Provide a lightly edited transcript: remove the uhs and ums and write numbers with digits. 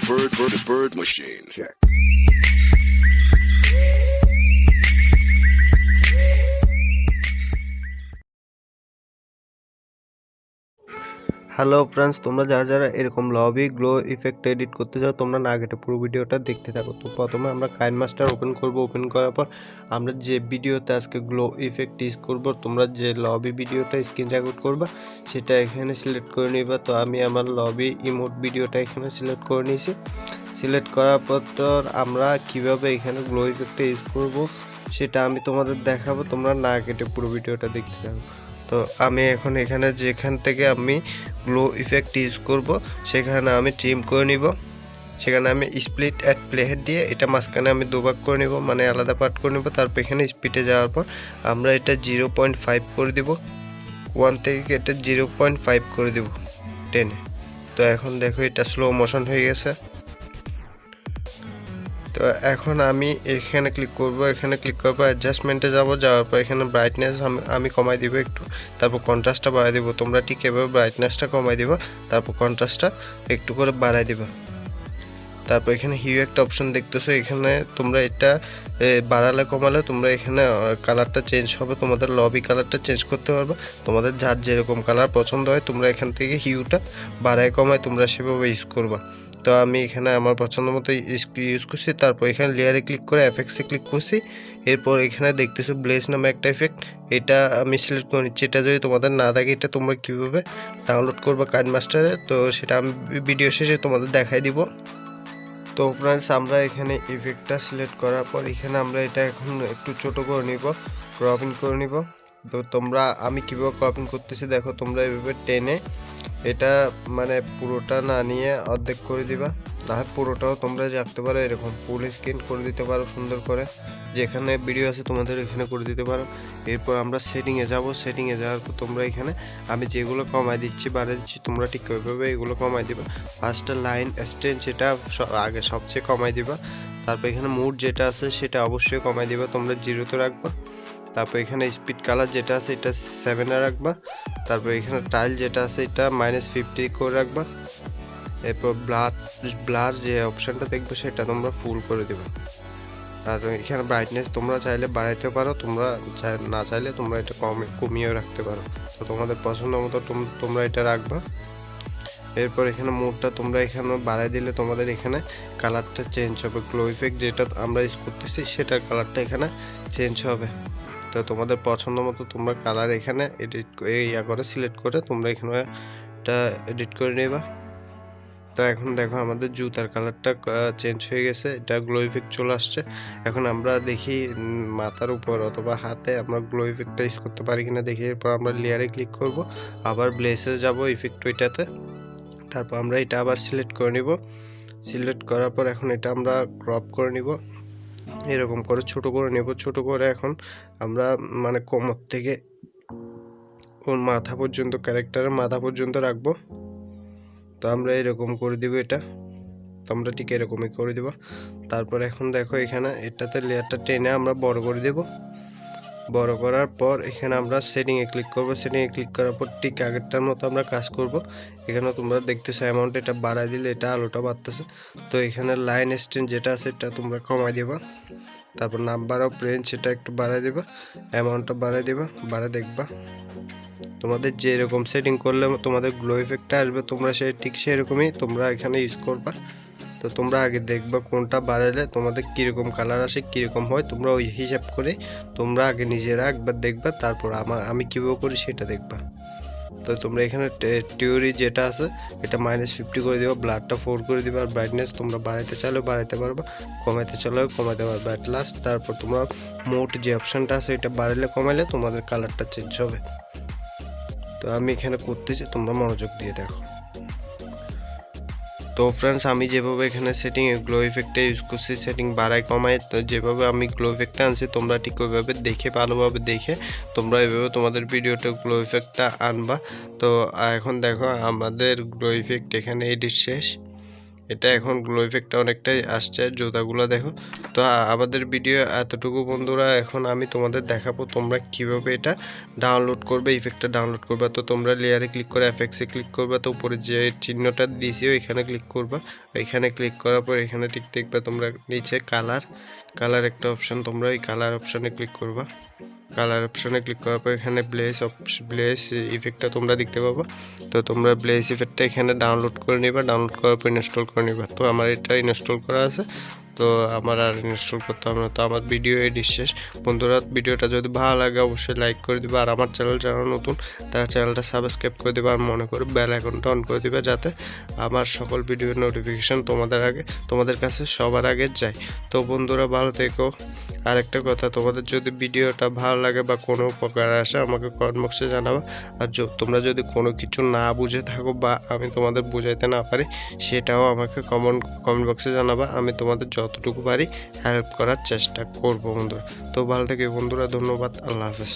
bird machine. Check. Hello friends, তোমরা যারা যারা এরকম লবি গ্লো ইফেক্ট এডিট করতে চাও তোমরা না কেটে পুরো ভিডিওটা দেখতে থাকো। তো প্রথমে আমরা কাইনমাস্টার ওপেন করব। ওপেন করার পর আমরা যে ভিডিওতে আজকে গ্লো ইফেক্ট ইউজ করব, তোমরা যে লবি ভিডিওটা স্ক্রিন রেকর্ড করবা সেটা এখানে সিলেক্ট করে নিবা। তো আমি আমার লবি ইমোট ভিডিওটা এখানে সিলেক্ট করে নিয়েছি। সিলেক্ট করার পর আমরা কিভাবে এখানে গ্লো ইফেক্টটা ইউজ করব সেটা আমি তোমাদের দেখাবো, তোমরা না কেটে পুরো ভিডিওটা দেখতে থাকো। তো আমি এখন এখানে যেখান থেকে আমি গ্লো ইফেক্ট ইউজ করব সেখানে আমি ট্রিম করে নিব। সেখানে আমি স্প্লিট অ্যাট প্লেহেড দিয়ে এটা মাঝখানে আমি দুভাগ করে নিব, মানে আলাদা পার্ট করে নিব। তারপর এখানে স্পিডে যাওয়ার পর আমরা এটা 0.5 করে দিব। 1 থেকে কেটে 0.5 করে দিব 10-এ। তো এখন দেখো এটা স্লো মোশন হয়ে গেছে। তো এখন আমি এখানে ক্লিক করব। এখানে ক্লিক করার পর অ্যাডজাস্টমেন্টে যাওয়ার পর এখানে ব্রাইটনেস আমি কমাই দিব একটু, তারপর কন্ট্রাস্টটা বাড়াই দিব। তোমরা ঠিক এভাবে ব্রাইটনেসটা কমাই দিবা, তারপর কন্ট্রাস্টটা একটু করে বাড়াই দিবা। তারপর এখানে হিউ একটা অপশন দেখতেছো, এখানে তোমরা এটা বাড়ালে কমালে তোমরা এখানে কালারটা চেঞ্জ হবে, তোমাদের লবি কালারটা চেঞ্জ করতে পারবে। তোমাদের যার যেরকম কালার পছন্দ হয় তোমরা এখান থেকে হিউটা বাড়ায় কমায় তোমরা সেভাবে ইউজ করবা। তো আমি এখানে আমার পছন্দ মতো ইউজ করছি। তারপর এখানে লেয়ারে ক্লিক করে এফেক্টসে ক্লিক করছি। এরপর এখানে দেখতেছো ব্লেজ নামে একটা এফেক্ট, এটা আমি সিলেক্ট করে নিচ্ছি। এটা যদি তোমাদের না থাকে এটা তোমরা কীভাবে ডাউনলোড করবা কাইনমাস্টারে, তো সেটা আমি ভিডিও শেষে তোমাদের দেখাই দিব। তো ফ্রেন্ডস, আমরা এখানে ইফেক্টটা সিলেক্ট করার পর এখানে আমরা এটা এখন একটু ছোট করে নিব, ক্রপিং করে নিব। তো আমি কীভাবে ক্রপিং করতেছি দেখো, তোমরা এভাবে টেনে এটা মানে পুরোটা না নিয়ে অর্ধেক করে দিবা, না হয় পুরোটাও তোমরা রাখতে পারো, এরকম ফুল স্ক্রিন করে দিতে পারো সুন্দর করে, যেখানে ভিডিও আছে তোমাদের এখানে করে দিতে পারো। এরপর আমরা সেটিংয়ে যাব। সেটিংয়ে যাওয়ার পর তোমরা এখানে আমি যেগুলো কমাই দিচ্ছি বাড়িয়ে দিচ্ছি তোমরা ঠিক ওইভাবে এগুলো কমাই দিবা। ফার্স্টটা লাইন স্ট্রেন সেটা আগে সবচেয়ে কমাই দিবা। তারপর এখানে মুড যেটা আছে সেটা অবশ্যই কমাই দিবা, তোমরা 0-তে রাখবা। তারপর এখানে স্পিড কালার যেটা আছে এটা 7-এ রাখবা। তারপর এখানে টাইল যেটা আছে এটা -50 করে রাখবা। এরপর ব্লার যে অপশানটা দেখবে সেটা তোমরা ফুল করে দেবে। আর এখানে ব্রাইটনেস তোমরা চাইলে বাড়াইতে পারো, তোমরা না চাইলে তোমরা এটা কমিয়েও রাখতে পারো। তো তোমাদের পছন্দ মতো তোমরা এটা রাখবা। এরপর এখানে মুডটা তোমরা এখানে বাড়াই দিলে তোমাদের এখানে কালারটা চেঞ্জ হবে। গ্লো ইফেক্ট যেটা আমরা ইউজ করতেছি সেটার কালারটা এখানে চেঞ্জ হবে। তো তোমাদের পছন্দ মতো তোমরা কালার এখানে করে সিলেক্ট করে তোমরা এখানে এটা এডিট করে নেবা। তো এখন দেখো আমাদের জুতার কালারটা চেঞ্জ হয়ে গেছে, এটা গ্লো ইফেক্ট চলে আসছে। এখন আমরা দেখি মাথার উপর অথবা হাতে আমরা গ্লো ইফেক্টটা ইউজ করতে পারি কিনা দেখি। এরপর আমরা লেয়ারে ক্লিক করব, আবার ব্লেসে যাব ইফেক্ট ওইটাতে। তারপর আমরা এটা আবার সিলেক্ট করে নিব। সিলেক্ট করার পর এখন এটা আমরা ক্রপ করে নিব, এরকম করে ছোট করে নেব। ছোট করে এখন আমরা মানে কোমর থেকে ওর মাথা পর্যন্ত, ক্যারেক্টারের মাথা পর্যন্ত রাখবো। তো আমরা এরকম করে দিব এটা, তোমরা ঠিক এরকমই করে দিব। তারপর এখন দেখো এখানে এটাতে লেয়ারটা টেনে আমরা বড় করে দেব। বড় করার পর এখানে আমরা সেটিংয়ে ক্লিক করব। সেটিংয়ে ক্লিক করার পর ঠিক আগেরটার মতো আমরা কাজ করব। এখানে তোমরা দেখতেছো অ্যামাউন্ট এটা বাড়াই দিলে এটা আলোটা বাড়তেছে। তো এখানে লাইন স্ট্রেন যেটা আছে এটা তোমরা কমাই দেবা। তারপর নাম্বার অফ রেঞ্জ সেটা একটু বাড়াই দেবা, অ্যামাউন্টটা বাড়াই দেবা, বাড়াই দেখবা তোমাদের যেরকম সেটিং করলে তোমাদের গ্লো ইফেক্টটা আসবে তোমরা ঠিক সেরকমই তোমরা এখানে ইউজ করবা। তো তোমরা আগে দেখবা কোনটা বাড়ালে তোমাদের কীরকম কালার আসে, কীরকম হয়, তোমরা ওই হিসাব করে তোমরা আগে নিজেরা একবার দেখবা, তারপর আমি কীভাবে করি সেটা দেখবা। তো তোমরা এখানে টিউরি যেটা আছে এটা -50 করে দিবা, ব্লারটা 4 করে দিবা। আর ব্রাইটনেস তোমরা বাড়াইতে চাইলেও বাড়াইতে পারবা, কমাইতে চাইলেও কমাইতে পারবা। অ্যাট লাস্ট তারপর তোমরা মোট যে অপশানটা আছে এটা বাড়াইলে কমাইলে তোমাদের কালারটা চেঞ্জ হবে। তো আমি এখানে করতেছি, তোমরা মনোযোগ দিয়ে দেখো। তো ফ্রেন্ডস, আমি যেভাবে এখানে সেটিংয়ে গ্লো ইফেক্টটা ইউজ করছি, সেটিং বাড়াই কমাই, তো যেভাবে আমি গ্লো ইফেক্টটা আনছি তোমরা ঠিক ওইভাবে দেখে ভালোভাবে দেখে তোমরা এইভাবে তোমাদের ভিডিওতে গ্লো ইফেক্টটা আনবা। তো এখন দেখো আমাদের গ্লো ইফেক্ট এখানে এডিট শেষ। এটা এখন গ্লো ইফেক্টটা অনেকটাই আসছে জুতাগুলো দেখো। তো আমাদের ভিডিও এতটুকু বন্ধুরা, এখন আমি তোমাদের দেখাবো তোমরা কিভাবে এটা ডাউনলোড করবে, ইফেক্টটা ডাউনলোড করবে। তো তোমরা লেয়ারে ক্লিক করে এফএক্সে ক্লিক করবে, তো উপরে যে চিহ্নটা দিয়েছি ওইখানে ক্লিক করবা। এখানে ক্লিক করার পর এখানে ঠিক দেখবে তোমরা নিচে কালার একটা অপশন, তোমরা এই কালার অপশনে ক্লিক করবা। কালার অপশনে ক্লিক করার পর এখানে ব্লেস ইফেক্টটা তোমরা দেখতে পাবা। তো তোমরা ব্লেস ইফেক্টটা এখানে ডাউনলোড করে নিবা, ডাউনলোড করার পর ইনস্টল করে নিবা। তো আমার এটা ইনস্টল করা আছে, তো আমার আর ইনস্টল করতে হবে না। তো আমার ভিডিও এডিট শেষ বন্ধুরা। ভিডিওটা যদি ভালো লাগে অবশ্যই লাইক করে দিবা, আর আমার চ্যানেল যারা নতুন তারা চ্যানেলটা সাবস্ক্রাইব করে দিবা, আর মনে করে বেল আইকনটা অন করে দিবা, যাতে আমার সকল ভিডিওর নোটিফিকেশন তোমাদের কাছে সবার আগে যায়। তো বন্ধুরা ভালো থেকো। আরেকটা কথা, তোমাদের যদি ভিডিওটা ভালো লাগে বা কোনো উপকার আসে আমাকে কমেন্ট বক্সে জানাবা। আর তোমরা যদি কোনো কিছু না বুঝে থাকো বা আমি তোমাদের বুঝাইতে না পারি, সেটাও আমাকে কমেন্ট বক্সে জানাবা। আমি তোমাদের যতটুকু পারি হেল্প করার চেষ্টা করব বন্ধুরা। তো ভালো থেকে বন্ধুরা, ধন্যবাদ, আল্লাহ হাফেজ।